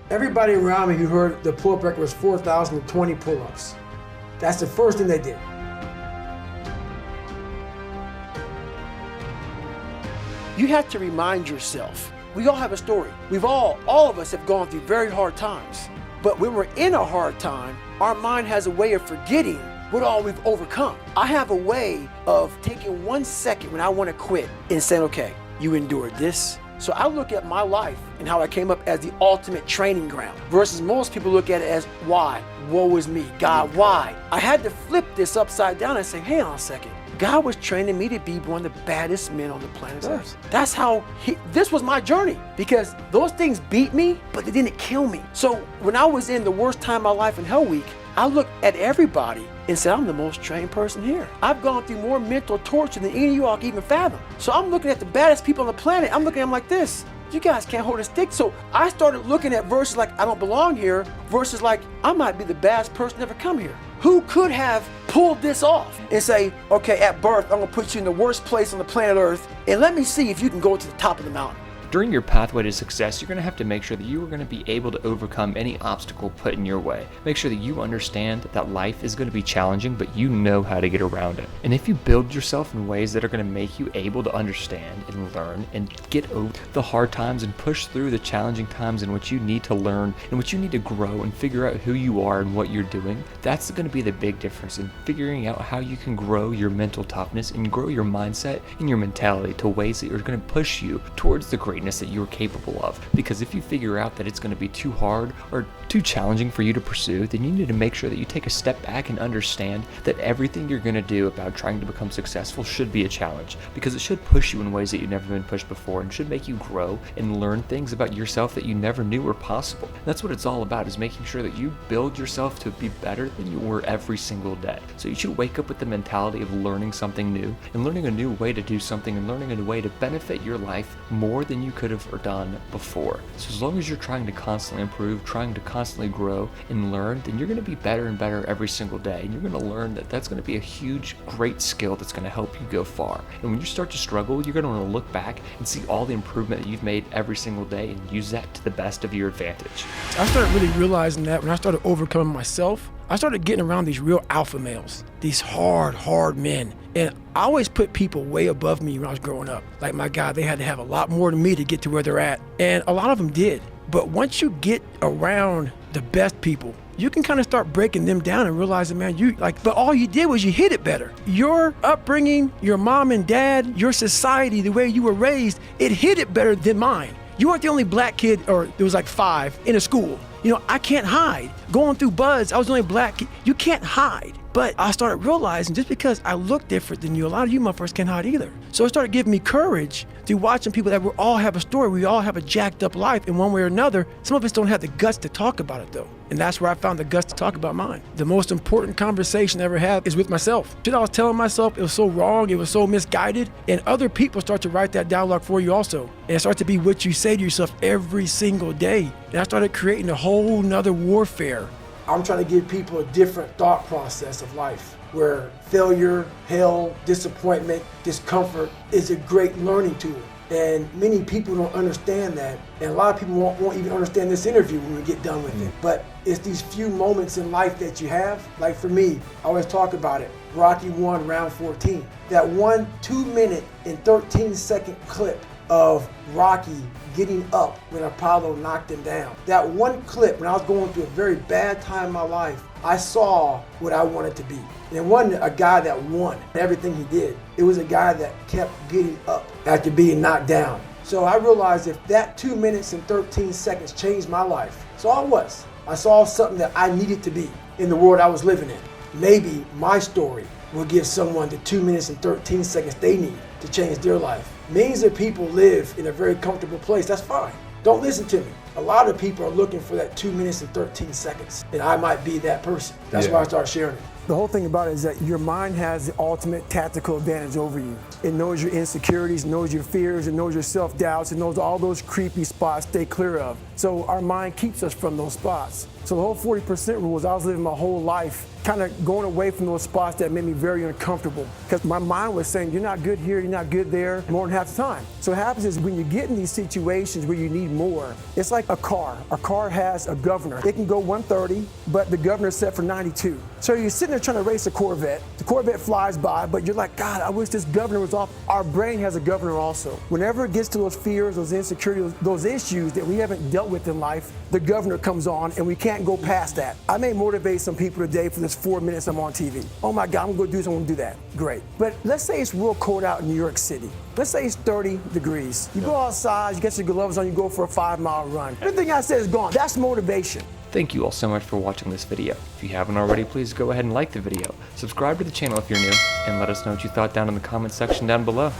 Everybody around me who heard the pull-up record was 4,020 pull-ups. That's the first thing they did. You have to remind yourself, we all have a story. All of us have gone through very hard times. But when we're in a hard time, our mind has a way of forgetting what all we've overcome. I have a way of taking 1 second when I want to quit and saying, okay, you endured this. So I look at my life and how I came up as the ultimate training ground versus most people look at it as why? Woe is me, God, why? I had to flip this upside down and say, hang on a second. God was training me to be one of the baddest men on the planet Earth. That's how this was my journey, because those things beat me, but they didn't kill me. So when I was in the worst time of my life in Hell Week, I looked at everybody and said, I'm the most trained person here. I've gone through more mental torture than any of you all can even fathom. So I'm looking at the baddest people on the planet. I'm looking at them like this. You guys can't hold a stick. So I started looking at verses like, I don't belong here, versus like, I might be the baddest person to ever come here. Who could have pulled this off and say, okay, at birth, I'm gonna put you in the worst place on the planet Earth, and let me see if you can go to the top of the mountain. During your pathway to success, you're going to have to make sure that you are going to be able to overcome any obstacle put in your way. Make sure that you understand that life is going to be challenging, but you know how to get around it. And if you build yourself in ways that are going to make you able to understand and learn and get over the hard times and push through the challenging times in which you need to learn and which you need to grow and figure out who you are and what you're doing, that's going to be the big difference in figuring out how you can grow your mental toughness and grow your mindset and your mentality to ways that are going to push you towards the greatness that you're capable of. Because if you figure out that it's going to be too hard or too challenging for you to pursue, then you need to make sure that you take a step back and understand that everything you're going to do about trying to become successful should be a challenge, because it should push you in ways that you've never been pushed before and should make you grow and learn things about yourself that you never knew were possible. That's what it's all about, is making sure that you build yourself to be better than you were every single day. So you should wake up with the mentality of learning something new and learning a new way to do something and learning a new way to benefit your life more than you could have or done before. So as long as you're trying to constantly improve, trying to constantly grow and learn, then you're going to be better and better every single day. And you're going to learn that that's going to be a huge, great skill that's going to help you go far. And when you start to struggle, you're going to want to look back and see all the improvement that you've made every single day and use that to the best of your advantage. I started really realizing that when I started overcoming myself, I started getting around these real alpha males, these hard men. And I always put people way above me when I was growing up. Like, my God, they had to have a lot more than me to get to where they're at. And a lot of them did. But once you get around the best people, you can kind of start breaking them down and realizing, man, but all you did was you hit it better. Your upbringing, your mom and dad, your society, the way you were raised, it hit it better than mine. You weren't the only black kid, or there was like 5 in a school. You know, I can't hide. Going through buds, I was the only black kid. You can't hide. But I started realizing, just because I look different than you, a lot of you motherfuckers can't hide either. So it started giving me courage through watching people that we all have a story. We all have a jacked up life in one way or another. Some of us don't have the guts to talk about it though. And that's where I found the guts to talk about mine. The most important conversation I ever had is with myself. Shit I was telling myself, it was so wrong, it was so misguided. And other people start to write that dialogue for you also. And it starts to be what you say to yourself every single day. And I started creating a whole nother warfare. I'm trying to give people a different thought process of life, where failure, hell, disappointment, discomfort is a great learning tool. And many people don't understand that. And a lot of people won't even understand this interview when we get done with it. But it's these few moments in life that you have. Like for me, I always talk about it. Rocky 1, round 14. That 1 2-minute and 13-second clip of Rocky getting up when Apollo knocked him down. That one clip, when I was going through a very bad time in my life, I saw what I wanted to be. And it wasn't a guy that won everything he did. It was a guy that kept getting up after being knocked down. So I realized if that 2 minutes and 13 seconds changed my life, so I saw something that I needed to be in the world I was living in. Maybe my story will give someone the 2 minutes and 13 seconds they need to change their life. Millions of people live in a very comfortable place. That's fine. Don't listen to me. A lot of people are looking for that 2 minutes and 13 seconds, and I might be that person. That's why I started sharing it. The whole thing about it is that your mind has the ultimate tactical advantage over you. It knows your insecurities, knows your fears, it knows your self-doubts, it knows all those creepy spots. Stay clear of. So our mind keeps us from those spots. So the whole 40% rule is I was living my whole life kind of going away from those spots that made me very uncomfortable because my mind was saying, you're not good here, you're not good there, more than half the time. So what happens is when you get in these situations where you need more, it's like a car. A car has a governor. It can go 130, but the governor's set for 92. So you're sitting there trying to race a Corvette. The Corvette flies by, but you're like, God, I wish this governor was off. Our brain has a governor also. Whenever it gets to those fears, those insecurities, those issues that we haven't dealt with in life, the governor comes on and we can't go past that. I may motivate some people today for this 4 minutes I'm on TV. Oh my God, I'm gonna do this, I'm gonna do that. Great. But let's say it's real cold out in New York City. Let's say it's 30 degrees. You go outside, you get your gloves on, you go for a 5-mile run. Everything I said is gone. That's motivation. Thank you all so much for watching this video. If you haven't already, please go ahead and like the video, subscribe to the channel if you're new, and let us know what you thought down in the comment section down below.